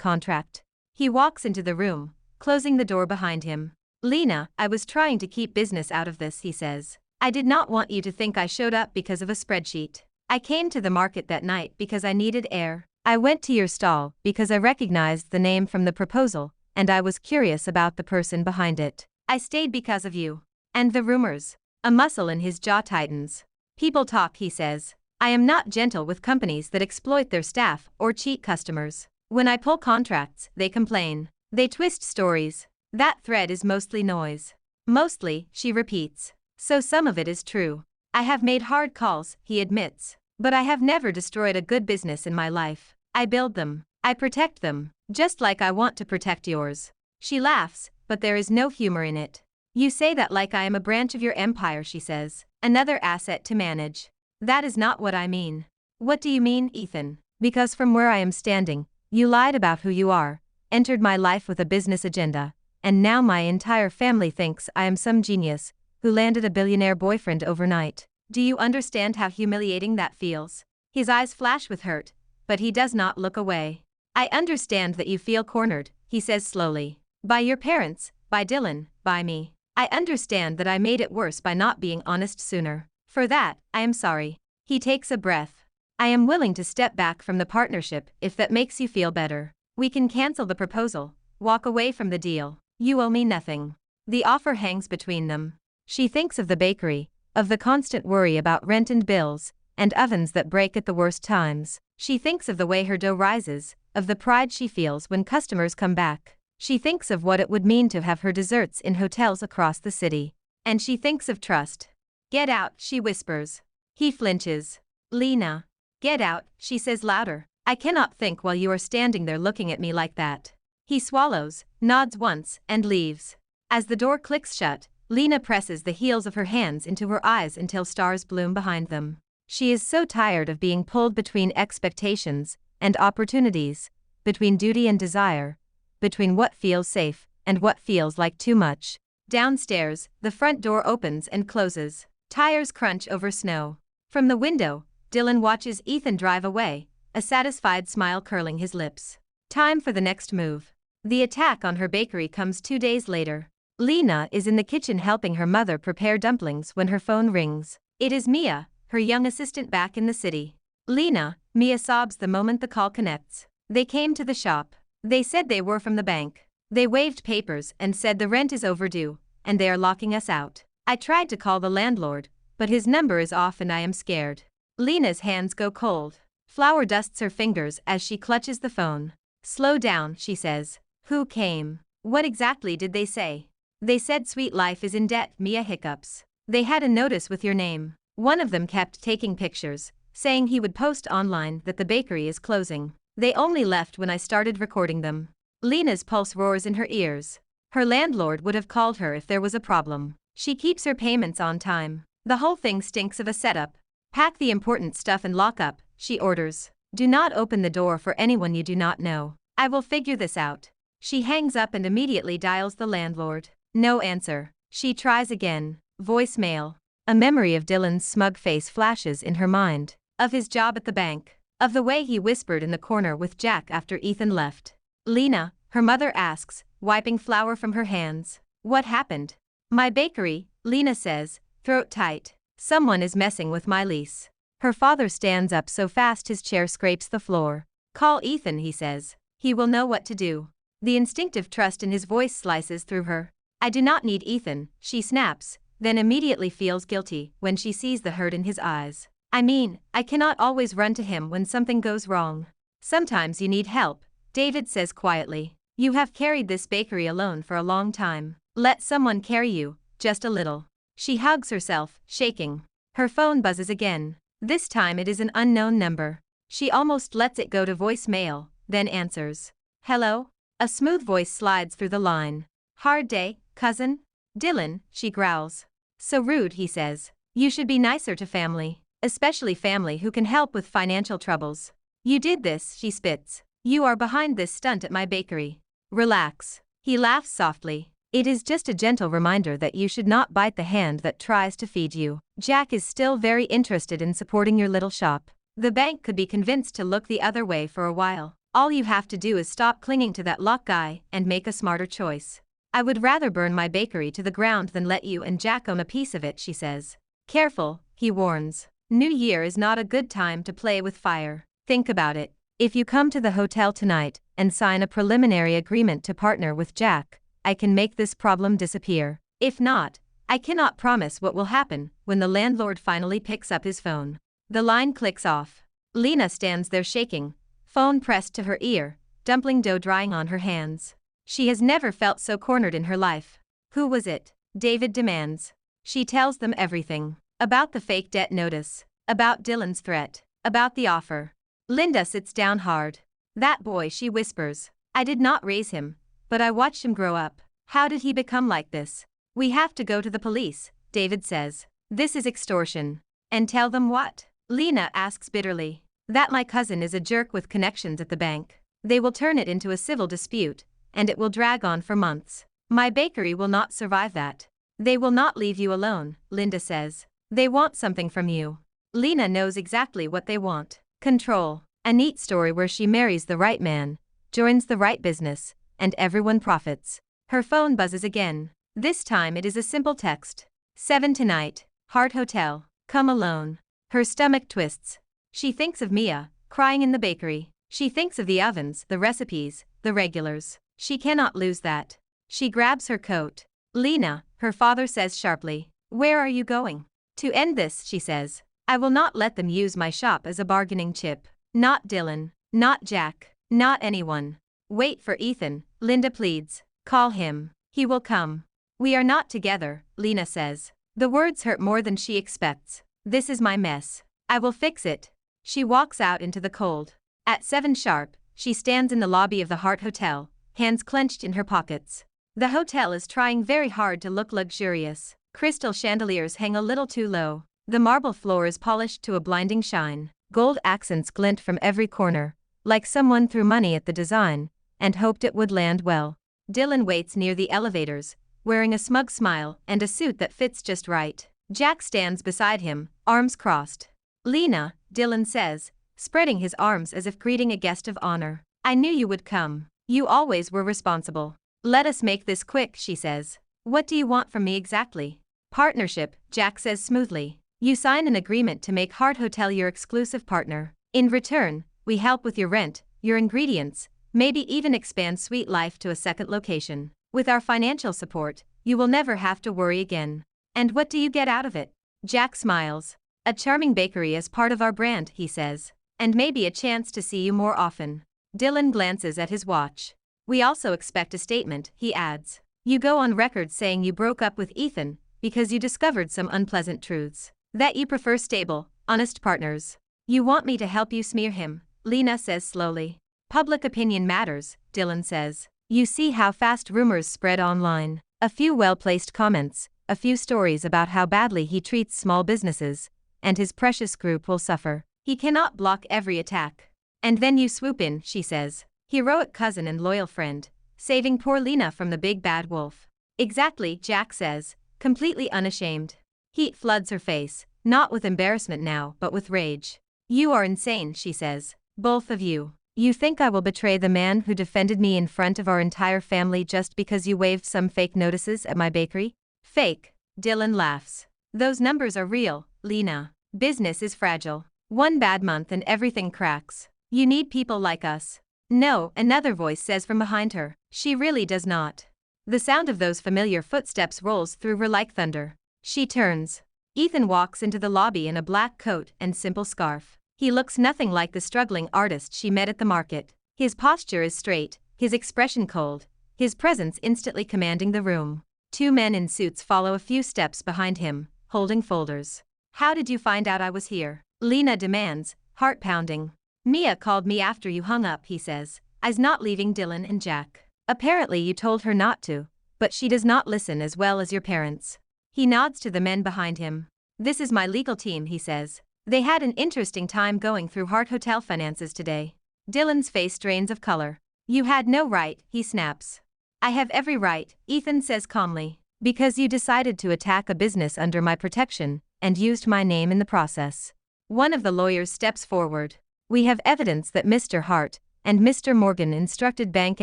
contract. He walks into the room, closing the door behind him. Lena, I was trying to keep business out of this, he says. I did not want you to think I showed up because of a spreadsheet. I came to the market that night because I needed air. I went to your stall because I recognized the name from the proposal, and I was curious about the person behind it. I stayed because of you. And the rumors. A muscle in his jaw tightens. People talk, he says. I am not gentle with companies that exploit their staff or cheat customers. When I pull contracts, they complain. They twist stories. That thread is mostly noise. Mostly, she repeats. So some of it is true. I have made hard calls, he admits. But I have never destroyed a good business in my life. I build them. I protect them. Just like I want to protect yours. She laughs, but there is no humor in it. You say that like I am a branch of your empire, she says. Another asset to manage. That is not what I mean. What do you mean, Ethan? Because from where I am standing, you lied about who you are, entered my life with a business agenda, and now my entire family thinks I am some genius who landed a billionaire boyfriend overnight. Do you understand how humiliating that feels? His eyes flash with hurt, but he does not look away. I understand that you feel cornered, he says slowly. By your parents, by Dylan, by me. I understand that I made it worse by not being honest sooner. For that, I am sorry. He takes a breath. I am willing to step back from the partnership if that makes you feel better. We can cancel the proposal, walk away from the deal. You owe me nothing. The offer hangs between them. She thinks of the bakery, of the constant worry about rent and bills, and ovens that break at the worst times. She thinks of the way her dough rises, of the pride she feels when customers come back. She thinks of what it would mean to have her desserts in hotels across the city. And she thinks of trust. Get out, she whispers. He flinches. Lena. Get out, she says louder. I cannot think while you are standing there looking at me like that. He swallows, nods once, and leaves. As the door clicks shut, Lena presses the heels of her hands into her eyes until stars bloom behind them. She is so tired of being pulled between expectations and opportunities, between duty and desire, between what feels safe and what feels like too much. Downstairs, the front door opens and closes. Tires crunch over snow. From the window, Dylan watches Ethan drive away, a satisfied smile curling his lips. Time for the next move. The attack on her bakery comes 2 days later. Lena is in the kitchen helping her mother prepare dumplings when her phone rings. It is Mia, her young assistant back in the city. Lena, Mia sobs the moment the call connects. They came to the shop. They said they were from the bank. They waved papers and said the rent is overdue, and they are locking us out. I tried to call the landlord, but his number is off and I am scared. Lena's hands go cold. Flour dusts her fingers as she clutches the phone. Slow down, she says. Who came? What exactly did they say? They said Sweet Life is in debt, Mia hiccups. They had a notice with your name. One of them kept taking pictures, saying he would post online that the bakery is closing. They only left when I started recording them. Lena's pulse roars in her ears. Her landlord would have called her if there was a problem. She keeps her payments on time. The whole thing stinks of a setup. Pack the important stuff and lock up, she orders. Do not open the door for anyone you do not know. I will figure this out. She hangs up and immediately dials the landlord. No answer. She tries again. Voicemail. A memory of Dylan's smug face flashes in her mind. Of his job at the bank. Of the way he whispered in the corner with Jack after Ethan left. Lena, her mother asks, wiping flour from her hands. What happened? My bakery, Lena says, throat tight. Someone is messing with my lease. Her father stands up so fast his chair scrapes the floor. Call Ethan, he says. He will know what to do. The instinctive trust in his voice slices through her. I do not need Ethan, she snaps, then immediately feels guilty when she sees the hurt in his eyes. I mean, I cannot always run to him when something goes wrong. Sometimes you need help, David says quietly. You have carried this bakery alone for a long time. Let someone carry you, just a little. She hugs herself, shaking. Her phone buzzes again. This time it is an unknown number. She almost lets it go to voicemail, then answers. Hello? A smooth voice slides through the line. Hard day, cousin? Dylan, she growls. So rude, he says. You should be nicer to family. Especially family who can help with financial troubles. You did this, she spits. You are behind this stunt at my bakery. Relax. He laughs softly. It is just a gentle reminder that you should not bite the hand that tries to feed you. Jack is still very interested in supporting your little shop. The bank could be convinced to look the other way for a while. All you have to do is stop clinging to that lock guy and make a smarter choice. I would rather burn my bakery to the ground than let you and Jack own a piece of it, she says. Careful, he warns. New Year is not a good time to play with fire. Think about it. If you come to the hotel tonight and sign a preliminary agreement to partner with Jack, I can make this problem disappear. If not, I cannot promise what will happen when the landlord finally picks up his phone. The line clicks off. Lena stands there shaking, phone pressed to her ear, dumpling dough drying on her hands. She has never felt so cornered in her life. Who was it? David demands. She tells them everything. About the fake debt notice. About Dylan's threat. About the offer. Linda sits down hard. That boy, she whispers. I did not raise him, but I watched him grow up. How did he become like this? We have to go to the police, David says. This is extortion. And tell them what? Lena asks bitterly. That my cousin is a jerk with connections at the bank. They will turn it into a civil dispute, and it will drag on for months. My bakery will not survive that. They will not leave you alone, Linda says. They want something from you. Lena knows exactly what they want. Control. A neat story where she marries the right man, joins the right business, and everyone profits. Her phone buzzes again. This time it is a simple text. 7 tonight, Hart Hotel, come alone. Her stomach twists. She thinks of Mia, crying in the bakery. She thinks of the ovens, the recipes, the regulars. She cannot lose that. She grabs her coat. Lena, her father says sharply. Where are you going? To end this, she says. I will not let them use my shop as a bargaining chip. Not Dylan. Not Jack. Not anyone. Wait for Ethan, Linda pleads. Call him. He will come. We are not together, Lena says. The words hurt more than she expects. This is my mess. I will fix it. She walks out into the cold. At 7 sharp, she stands in the lobby of the Hart Hotel, hands clenched in her pockets. The hotel is trying very hard to look luxurious. Crystal chandeliers hang a little too low. The marble floor is polished to a blinding shine. Gold accents glint from every corner, like someone threw money at the design and hoped it would land well. Dylan waits near the elevators, wearing a smug smile and a suit that fits just right. Jack stands beside him, arms crossed. Lena, Dylan says, spreading his arms as if greeting a guest of honor. I knew you would come. You always were responsible. Let us make this quick, she says. What do you want from me exactly? Partnership, Jack says smoothly. You sign an agreement to make Hart Hotel your exclusive partner. In return, we help with your rent, your ingredients, maybe even expand Sweet Life to a second location. With our financial support, you will never have to worry again. And what do you get out of it? Jack smiles. A charming bakery as part of our brand, he says. And maybe a chance to see you more often. Dylan glances at his watch. We also expect a statement, he adds. You go on record saying you broke up with Ethan because you discovered some unpleasant truths. That you prefer stable, honest partners. You want me to help you smear him, Lena says slowly. Public opinion matters, Dylan says. You see how fast rumors spread online. A few well-placed comments, a few stories about how badly he treats small businesses, and his precious group will suffer. He cannot block every attack. And then you swoop in, she says. Heroic cousin and loyal friend, saving poor Lena from the big bad wolf. Exactly, Jack says, completely unashamed. Heat floods her face, not with embarrassment now, but with rage. You are insane, she says. Both of you. You think I will betray the man who defended me in front of our entire family just because you waved some fake notices at my bakery? Fake. Dylan laughs. Those numbers are real, Lena. Business is fragile. One bad month and everything cracks. You need people like us. No, another voice says from behind her. She really does not. The sound of those familiar footsteps rolls through her like thunder. She turns. Ethan walks into the lobby in a black coat and simple scarf. He looks nothing like the struggling artist she met at the market. His posture is straight, his expression cold, his presence instantly commanding the room. Two men in suits follow a few steps behind him, holding folders. How did you find out I was here? Lena demands, heart pounding. Mia called me after you hung up, he says, eyes not leaving Dylan and Jack. Apparently you told her not to, but she does not listen as well as your parents. He nods to the men behind him. This is my legal team, he says. They had an interesting time going through Hart Hotel finances today. Dylan's face drains of color. You had no right, he snaps. I have every right, Ethan says calmly. Because you decided to attack a business under my protection, and used my name in the process. One of the lawyers steps forward. We have evidence that Mr. Hart and Mr. Morgan instructed bank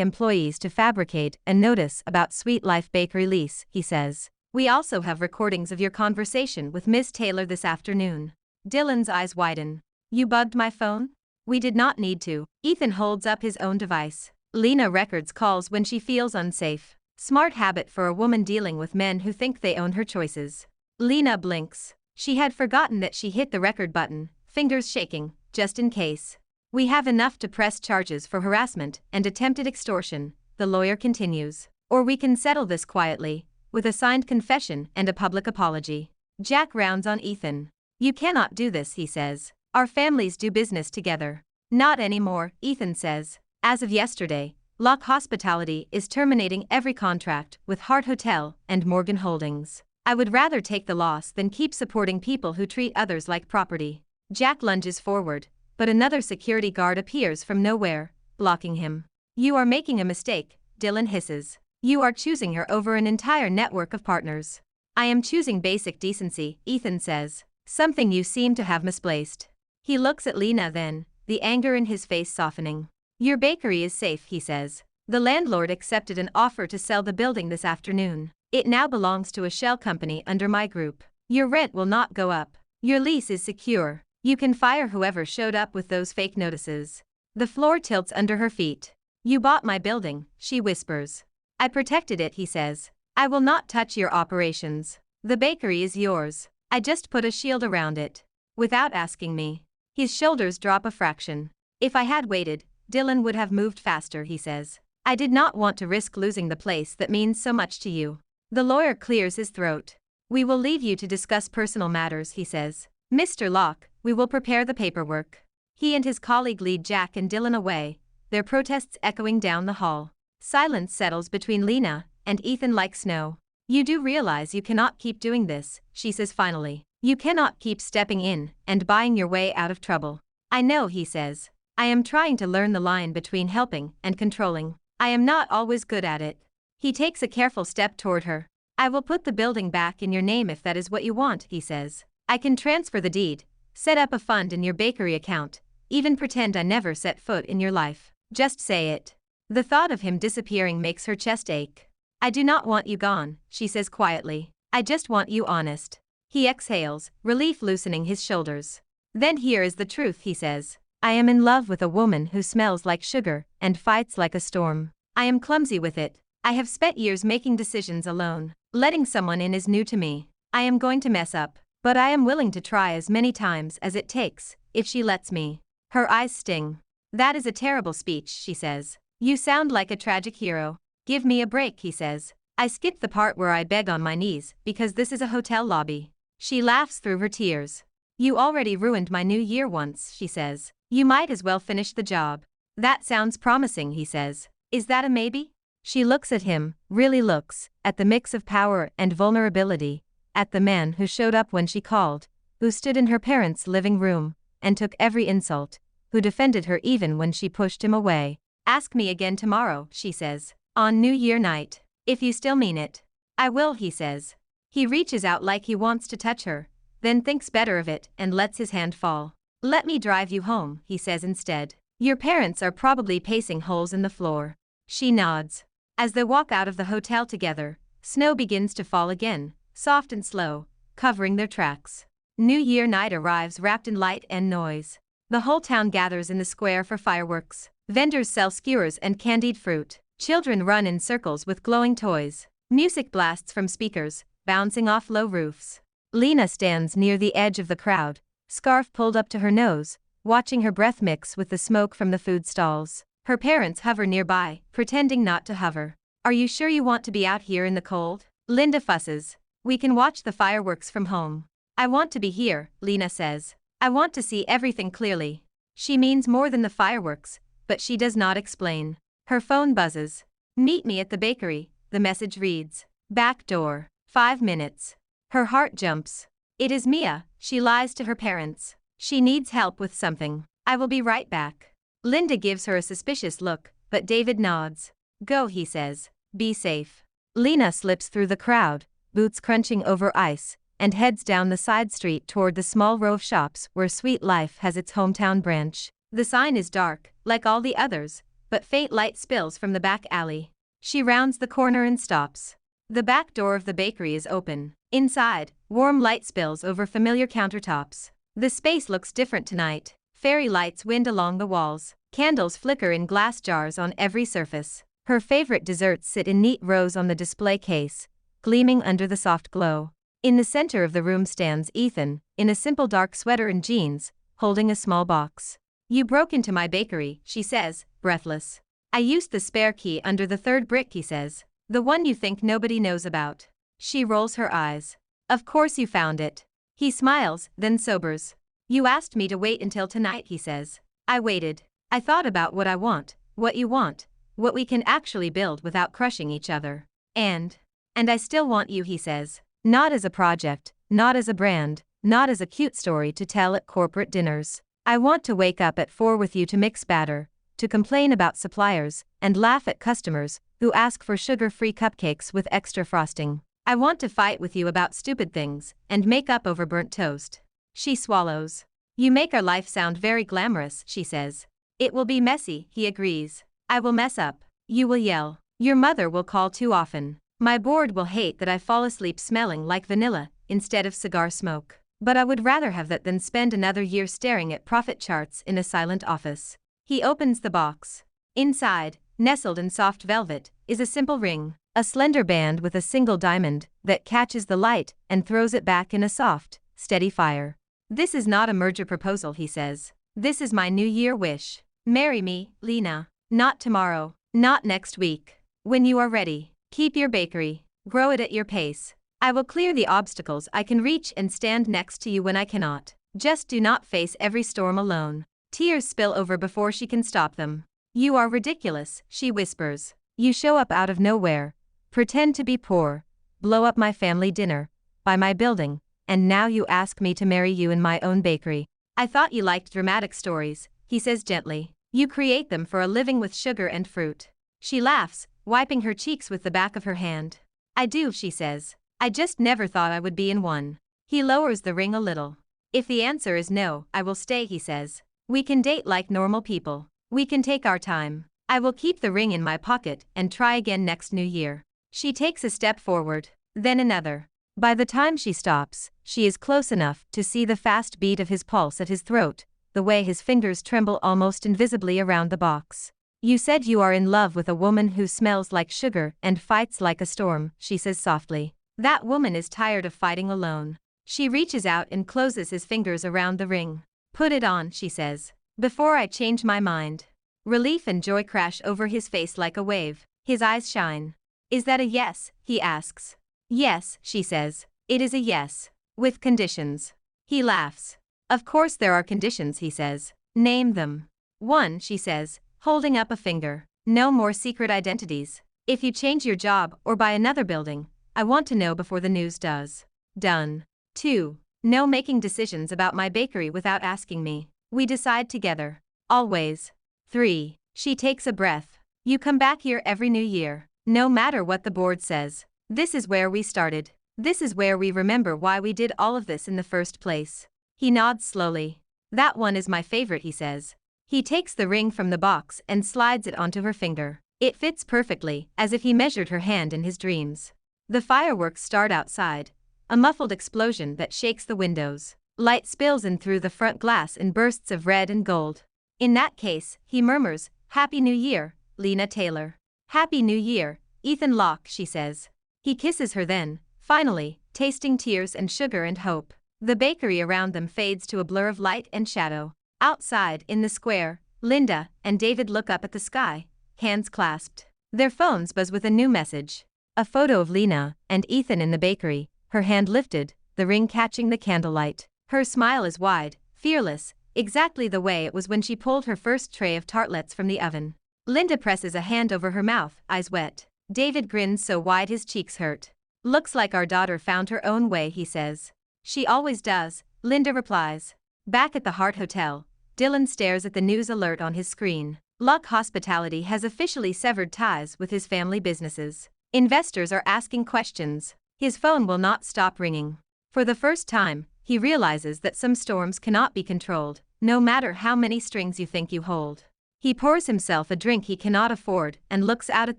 employees to fabricate a notice about Sweet Life Bakery lease, he says. We also have recordings of your conversation with Miss Taylor this afternoon. Dylan's eyes widen. You bugged my phone? We did not need to. Ethan holds up his own device. Lena records calls when she feels unsafe. Smart habit for a woman dealing with men who think they own her choices. Lena blinks. She had forgotten that she hit the record button, fingers shaking, just in case. We have enough to press charges for harassment and attempted extortion, the lawyer continues. Or we can settle this quietly, with a signed confession and a public apology. Jack rounds on Ethan. You cannot do this, he says. Our families do business together. Not anymore, Ethan says. As of yesterday, Locke Hospitality is terminating every contract with Hart Hotel and Morgan Holdings. I would rather take the loss than keep supporting people who treat others like property. Jack lunges forward, but another security guard appears from nowhere, blocking him. You are making a mistake, Dylan hisses. You are choosing her over an entire network of partners. I am choosing basic decency, Ethan says. Something you seem to have misplaced. He looks at Lena then, the anger in his face softening. Your bakery is safe, he says. The landlord accepted an offer to sell the building this afternoon. It now belongs to a shell company under my group. Your rent will not go up. Your lease is secure. You can fire whoever showed up with those fake notices. The floor tilts under her feet. You bought my building, she whispers. I protected it, he says. I will not touch your operations. The bakery is yours. I just put a shield around it. Without asking me. His shoulders drop a fraction. If I had waited, Dylan would have moved faster, he says. I did not want to risk losing the place that means so much to you. The lawyer clears his throat. We will leave you to discuss personal matters, he says. Mr. Locke, we will prepare the paperwork. He and his colleague lead Jack and Dylan away, their protests echoing down the hall. Silence settles between Lena and Ethan like snow. You do realize you cannot keep doing this, she says finally. You cannot keep stepping in and buying your way out of trouble. I know, he says. I am trying to learn the line between helping and controlling. I am not always good at it. He takes a careful step toward her. I will put the building back in your name if that is what you want, he says. I can transfer the deed, set up a fund in your bakery account, even pretend I never set foot in your life. Just say it. The thought of him disappearing makes her chest ache. I do not want you gone, she says quietly. I just want you honest. He exhales, relief loosening his shoulders. Then here is the truth, he says. I am in love with a woman who smells like sugar and fights like a storm. I am clumsy with it. I have spent years making decisions alone. Letting someone in is new to me. I am going to mess up, but I am willing to try as many times as it takes, if she lets me. Her eyes sting. That is a terrible speech, she says. You sound like a tragic hero. Give me a break, he says. I skipped the part where I beg on my knees because this is a hotel lobby. She laughs through her tears. You already ruined my new year once, she says. You might as well finish the job. That sounds promising, he says. Is that a maybe? She looks at him, really looks, at the mix of power and vulnerability, at the man who showed up when she called, who stood in her parents' living room, and took every insult, who defended her even when she pushed him away. Ask me again tomorrow, she says. On New Year night. If you still mean it. I will, he says. He reaches out like he wants to touch her, then thinks better of it and lets his hand fall. Let me drive you home, he says instead. Your parents are probably pacing holes in the floor. She nods. As they walk out of the hotel together, snow begins to fall again, soft and slow, covering their tracks. New Year night arrives wrapped in light and noise. The whole town gathers in the square for fireworks. Vendors sell skewers and candied fruit. Children run in circles with glowing toys. Music blasts from speakers, bouncing off low roofs. Lena stands near the edge of the crowd, scarf pulled up to her nose, watching her breath mix with the smoke from the food stalls. Her parents hover nearby, pretending not to hover. Are you sure you want to be out here in the cold? Linda fusses. We can watch the fireworks from home. I want to be here, Lena says. I want to see everything clearly. She means more than the fireworks, but she does not explain. Her phone buzzes. Meet me at the bakery, the message reads. Back door. 5 minutes. Her heart jumps. It is Mia, she lies to her parents. She needs help with something. I will be right back. Linda gives her a suspicious look, but David nods. Go, he says. Be safe. Lena slips through the crowd, boots crunching over ice, and heads down the side street toward the small row of shops where Sweet Life has its hometown branch. The sign is dark, like all the others, but faint light spills from the back alley. She rounds the corner and stops. The back door of the bakery is open. Inside, warm light spills over familiar countertops. The space looks different tonight. Fairy lights wind along the walls. Candles flicker in glass jars on every surface. Her favorite desserts sit in neat rows on the display case, gleaming under the soft glow. In the center of the room stands Ethan, in a simple dark sweater and jeans, holding a small box. You broke into my bakery, she says, breathless. I used the spare key under the third brick, he says. The one you think nobody knows about. She rolls her eyes. Of course you found it. He smiles, then sobers. You asked me to wait until tonight, he says. I waited. I thought about what I want, what you want, what we can actually build without crushing each other. And I still want you, he says. Not as a project, not as a brand, not as a cute story to tell at corporate dinners. I want to wake up at 4 with you to mix batter, to complain about suppliers, and laugh at customers who ask for sugar-free cupcakes with extra frosting. I want to fight with you about stupid things, and make up over burnt toast. She swallows. You make our life sound very glamorous, she says. It will be messy, he agrees. I will mess up. You will yell. Your mother will call too often. My board will hate that I fall asleep smelling like vanilla instead of cigar smoke. But I would rather have that than spend another year staring at profit charts in a silent office. He opens the box. Inside, nestled in soft velvet, is a simple ring, a slender band with a single diamond that catches the light and throws it back in a soft, steady fire. This is not a merger proposal, he says. This is my New Year wish. Marry me, Lena. Not tomorrow, not next week. When you are ready, keep your bakery, grow it at your pace. I will clear the obstacles I can reach and stand next to you when I cannot. Just do not face every storm alone. Tears spill over before she can stop them. You are ridiculous, she whispers. You show up out of nowhere, pretend to be poor, blow up my family dinner, buy my building, and now you ask me to marry you in my own bakery. I thought you liked dramatic stories, he says gently. You create them for a living with sugar and fruit. She laughs, wiping her cheeks with the back of her hand. I do, she says. I just never thought I would be in one. He lowers the ring a little. If the answer is no, I will stay, he says. We can date like normal people. We can take our time. I will keep the ring in my pocket and try again next New Year. She takes a step forward, then another. By the time she stops, she is close enough to see the fast beat of his pulse at his throat, the way his fingers tremble almost invisibly around the box. You said you are in love with a woman who smells like sugar and fights like a storm, she says softly. That woman is tired of fighting alone. She reaches out and closes his fingers around the ring. Put it on, she says, before I change my mind. Relief and joy crash over his face like a wave. His eyes shine. Is that a yes? He asks. Yes, she says. It is a yes. With conditions. He laughs. Of course there are conditions, he says. Name them. 1, she says, holding up a finger. No more secret identities. If you change your job or buy another building, I want to know before the news does. Done. 2. No making decisions about my bakery without asking me. We decide together. Always. 3. She takes a breath. You come back here every new year. No matter what the board says. This is where we started. This is where we remember why we did all of this in the first place. He nods slowly. That one is my favorite, he says. He takes the ring from the box and slides it onto her finger. It fits perfectly, as if he measured her hand in his dreams. The fireworks start outside. A muffled explosion that shakes the windows. Light spills in through the front glass in bursts of red and gold. In that case, he murmurs, "Happy New Year, Lena Taylor." "Happy New Year, Ethan Locke," she says. He kisses her then, finally, tasting tears and sugar and hope. The bakery around them fades to a blur of light and shadow. Outside, in the square, Linda and David look up at the sky, hands clasped. Their phones buzz with a new message. A photo of Lena and Ethan in the bakery, her hand lifted, the ring catching the candlelight. Her smile is wide, fearless, exactly the way it was when she pulled her first tray of tartlets from the oven. Linda presses a hand over her mouth, eyes wet. David grins so wide his cheeks hurt. "Looks like our daughter found her own way," he says. "She always does," Linda replies. Back at the Hart Hotel, Dylan stares at the news alert on his screen. Luck Hospitality has officially severed ties with his family businesses. Investors are asking questions. His phone will not stop ringing. For the first time, he realizes that some storms cannot be controlled, no matter how many strings you think you hold. He pours himself a drink he cannot afford and looks out at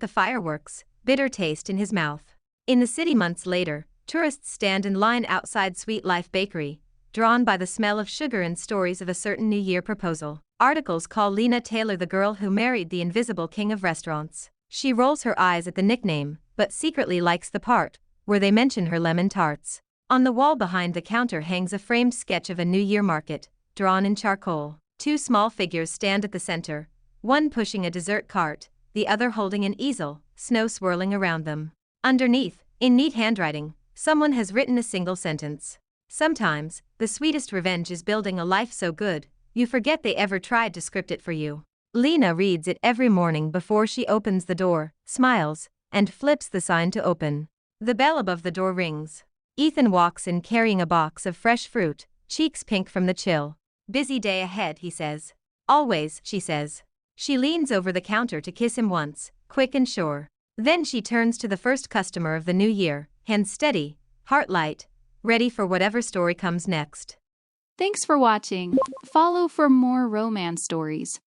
the fireworks, bitter taste in his mouth. In the city months later, tourists stand in line outside Sweet Life Bakery, drawn by the smell of sugar and stories of a certain New Year proposal. Articles call Lena Taylor the girl who married the invisible king of restaurants. She rolls her eyes at the nickname, but secretly likes the part where they mention her lemon tarts. On the wall behind the counter hangs a framed sketch of a New Year market, drawn in charcoal. 2 small figures stand at the center, one pushing a dessert cart, the other holding an easel, snow swirling around them. Underneath, in neat handwriting, someone has written a single sentence. "Sometimes, the sweetest revenge is building a life so good, you forget they ever tried to script it for you." Lena reads it every morning before she opens the door, smiles, and flips the sign to open. The bell above the door rings. Ethan walks in carrying a box of fresh fruit, cheeks pink from the chill. "Busy day ahead," he says. "Always," she says. She leans over the counter to kiss him once, quick and sure. Then she turns to the first customer of the new year, hands steady, heart light, ready for whatever story comes next. Thanks for watching. Follow for more romance stories.